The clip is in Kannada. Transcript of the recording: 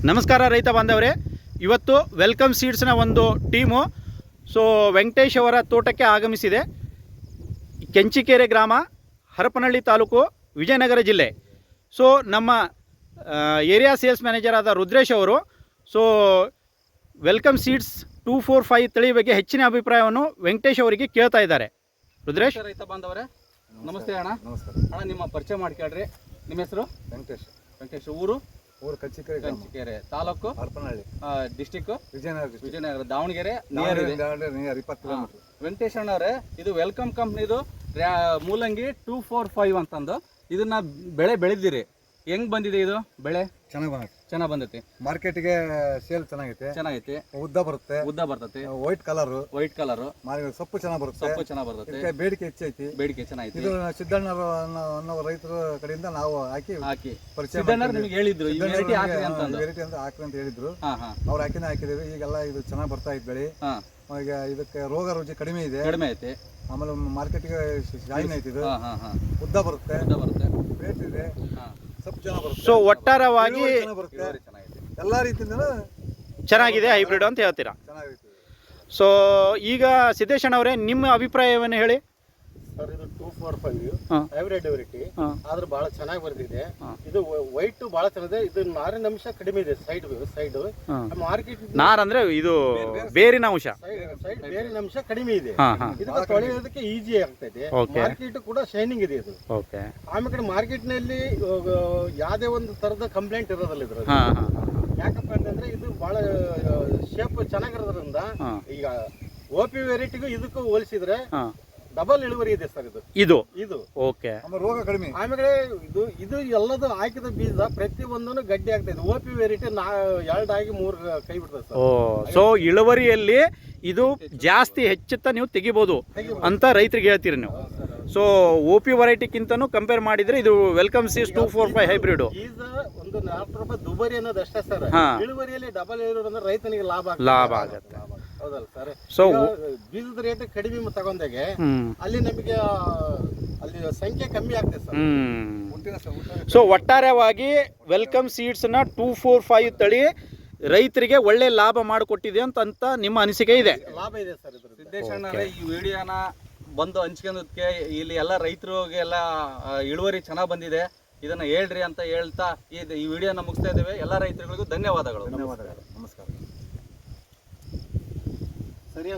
ನಮಸ್ಕಾರ ರೈತ ಬಾಂಧವರೇ, ಇವತ್ತು ವೆಲ್ಕಮ್ ಸೀಡ್ಸ್ನ ಒಂದು ಟೀಮು ವೆಂಕಟೇಶ್ ಅವರ ತೋಟಕ್ಕೆ ಆಗಮಿಸಿದೆ. ಕೆಂಚಿಕೆರೆ ಗ್ರಾಮ, ಹರಪನಹಳ್ಳಿ ತಾಲೂಕು, ವಿಜಯನಗರ ಜಿಲ್ಲೆ. ನಮ್ಮ ಏರಿಯಾ ಸೇಲ್ಸ್ ಮ್ಯಾನೇಜರ್ ಆದ ರುದ್ರೇಶ್ ಅವರು ವೆಲ್ಕಮ್ ಸೀಡ್ಸ್ 245 ತಳಿ ಬಗ್ಗೆ ಹೆಚ್ಚಿನ ಅಭಿಪ್ರಾಯವನ್ನು ವೆಂಕಟೇಶ್ ಅವರಿಗೆ ಕೇಳ್ತಾ ಇದ್ದಾರೆ. ರುದ್ರೇಶ್. ರೈತ ಬಾಂಧವರೇ ನಮಸ್ತೆ ಅಣ್ಣ. ನಮಸ್ಕಾರ ಅಣ್ಣ, ನಿಮ್ಮ ಪರಿಚಯ ಮಾಡ್ಕೊಳ್ರಿ. ನಿಮ್ಮ ಹೆಸರು? ವೆಂಕಟೇಶ್. ಊರು Kanchikere, taluk Harapanahalli, district Vijayanagara, Davanagere. Near 20 kilometre. Venkatesh ಅಣ್ಣವ್ರೆ, ಇದು ವೆಲ್ಕಮ್ ಕಂಪ್ನಿದು ಮೂಲಂಗಿ 245 ಅಂತಂದು ಇದನ್ನ ಬೆಳೆ ಬೆಳೆದಿರಿ. ಹೆಂಗ್ ಬಂದಿದೆ ಇದು ಬೆಳೆ? ಚೆನ್ನಾಗಿ ಬಂದೈತಿ. ಮಾರ್ಕೆಟ್ಗೆ ಸೇಲ್ ಚೆನ್ನಾಗೈತೆ. ಉದ್ದ ಬರ್ತೈತಿ. ವೈಟ್ ಕಲರ್ ಸೊಪ್ಪು ಚೆನ್ನಾಗಿ ಬರ್ತೈತಿ. ಬೇಡಿಕೆ ಹೆಚ್ಚೈತಿ. ಚೆನ್ನಾಗೈತಿ. ಇದು ಸಿದ್ದಣ್ಣ ಅನ್ನೋ ರೈತರ ಕಡೆಯಿಂದ ನಾವು ಹಾಕಿ ನಿಮಗೆ ಹೇಳಿದ್ರು ಈ ವೆರೈಟಿ ಹಾಕ್ರಿ ಅಂತ ಹಾಕ್ರಿ ಅಂತ ಹೇಳಿದ್ರು. ಅವ್ರು ಹಾಕಿದ್ದೇವೆ. ಈಗೆಲ್ಲ ಇದು ಚೆನ್ನಾಗಿ ಬರ್ತಾ ಇದ್ ಬೆಳೆ. ಈಗ ಇದಕ್ಕೆ ರೋಗ ರುಜಿ ಕಡಿಮೆ ಐತೆ. ಆಮೇಲೆ ಮಾರ್ಕೆಟ್ಗೆ ಜಾಯಿನ್ ಐತಿ. ಇದು ಉದ್ದ ಬರುತ್ತೆ, ರೇಟ್ ಇದೆ, ಸೊಪ್ಪು ಚೆನ್ನಾಗಿ ಬರುತ್ತೆ. ಒಟ್ಟಾರವಾಗಿ ಎಲ್ಲಾ ರೀತಿಯಿಂದ ಚೆನ್ನಾಗಿದೆ ಹೈಬ್ರಿಡ್ ಅಂತ ಹೇಳ್ತೀರಾ. ಈಗ ಸಿದ್ದೇಶ್ ಅಣ್ಣವರೇ, ನಿಮ್ಮ ಅಭಿಪ್ರಾಯವನ್ನು ಹೇಳಿ. ಸರ್, ಇದು 245 ಹೈಬ್ರಿಡ್ ವೆರೈಟಿ ಆದ್ರೆ ಬಹಳ ಚೆನ್ನಾಗಿ ಬರ್ತಿದೆ. ಇದು ವೈಟ್ ಬಹಳ ಚೆನ್ನಾಗಿದೆ. ಇದು ನಾರಿನ ಅಂಶ ಕಡಿಮೆ ಇದೆ. ಸೈಡ್ ಮಾರ್ಕೆಟ್ ನಾರ್ ಅಂದ್ರೆ ಇದು ಬೇರಿನ ಅಂಶ, ಸೈಡ್ ಬೇರಿನ ಅಂಶ ಕಡಿಮೆ ಇದೆ. ಇದಕ್ಕೆ ತೊಳೆಯೋದಕ್ಕೆ ಈಜಿ ಆಗ್ತದೆ. ಮಾರ್ಕೆಟ್ ಕೂಡ ಶೈನಿಂಗ್ ಇದೆ ಇದು. ಆಮೇಲೆ ಮಾರ್ಕೆಟ್ ನಲ್ಲಿ ಯಾವ್ದೇ ಒಂದು ತರದ ಕಂಪ್ಲೇಂಟ್ ಇರೋದಿಲ್ಲ ಇದ್ರಲ್ಲಿ. ಯಾಕಪ್ಪ ಅಂತಂದ್ರೆ ಇದು ಬಹಳ ಶೇಪ್ ಚೆನ್ನಾಗಿರೋದ್ರಿಂದ ಈಗ ಓಪಿ ವೆರೈಟಿಗೂ ಇದಕ್ಕೂ ಹೋಲಿಸಿದ್ರೆ ಡಬಲ್ ಇಳುವರಿ ಇದೆ ಸರ್. ಇದು ಓಕೆ. ರೋಗ ಕಡಿಮೆ. ಆಮೇಲೆ ಇದು ಎಲ್ಲದು ಹಾಕಿದ ಬೀಜ ಪ್ರತಿ ಒಂದನ್ನು ಗಡ್ಡಿ ಆಗ್ತದೆ. ಓಪಿ ವೆರೈಟಿ 2 ಆಗಿ 3 ಕೈ ಬಿಡ್ತದೆ ಸರ್. ಇಳುವರಿಯಲ್ಲಿ ಇದು ಜಾಸ್ತಿ ಹೆಚ್ಚುತ್ತಾ ನೀವು ತೆಗಿಬಹುದು ಅಂತ ರೈತರಿಗೆ ಹೇಳ್ತೀರಿ ನೀವು. ಓಪಿ ವೆರೈಟಿಗಿಂತನೂ ಕಂಪೇರ್ ಮಾಡಿದ್ರೆ ಇದು ವೆಲ್ಕಮ್ ಸೀಡ್ಸ್ 245 ಹೈಬ್ರಿಡ್ ಬೀಜ ಒಂದು 4 ರೂಪಾಯಿ ದುಬಾರಿ ಅನ್ನೋದು ಅಷ್ಟೇ ಸರ್. ಇಳುವರಿಯಲ್ಲಿ ಡಬಲ್ ಇರೋದ್ರಿಂದ ರೈತನಿಗೆ ಲಾಭ ಆಗುತ್ತೆ. ಹೌದಲ್ಲ ಸರ್? ಬೀಜದ ರೇಟ್ ಕಡಿಮೆ ತಗೊಂಡಾಗೆ ಅಲ್ಲಿ ನಮಗೆ ಅಲ್ಲಿ ಸಂಖ್ಯೆ ಕಮ್ಮಿ ಆಗ್ತದೆ ಸರ್. ಒಟ್ಟಾರೆಯಾಗಿ ವೆಲ್ಕಮ್ ಸೀಡ್ಸ್ ನ 245 ತಳಿ ರೈತರಿಗೆ ಒಳ್ಳೆ ಲಾಭ ಮಾಡಿಕೊಟ್ಟಿದೆ ಅಂತ ನಿಮ್ಮ ಅನಿಸಿಕೆ ಇದೆ? ಲಾಭ ಇದೆ ಸರ್. ಸಿದ್ದೇಶ್ ಅಣ್ಣರೇ, ಈ ವಿಡಿಯೋನ ಬಂದು ಹಂಚ್ಕೊಂಡದಕ್ಕೆ ಇಲ್ಲಿ ಎಲ್ಲ ರೈತರಿಗೆಲ್ಲ ಇಳುವರಿ ಚೆನ್ನಾಗಿ ಬಂದಿದೆ, ಇದನ್ನ ಹೇಳ್ರಿ ಅಂತ ಹೇಳ್ತಾ ಈ ವಿಡಿಯೋನ ಮುಗಿಸ್ತಾ ಇದ್ದೇವೆ. ಎಲ್ಲ ರೈತರಿಗಳಿಗೂ ಧನ್ಯವಾದಗಳು. ನಮಸ್ಕಾರ. ಸರಿಯಾ?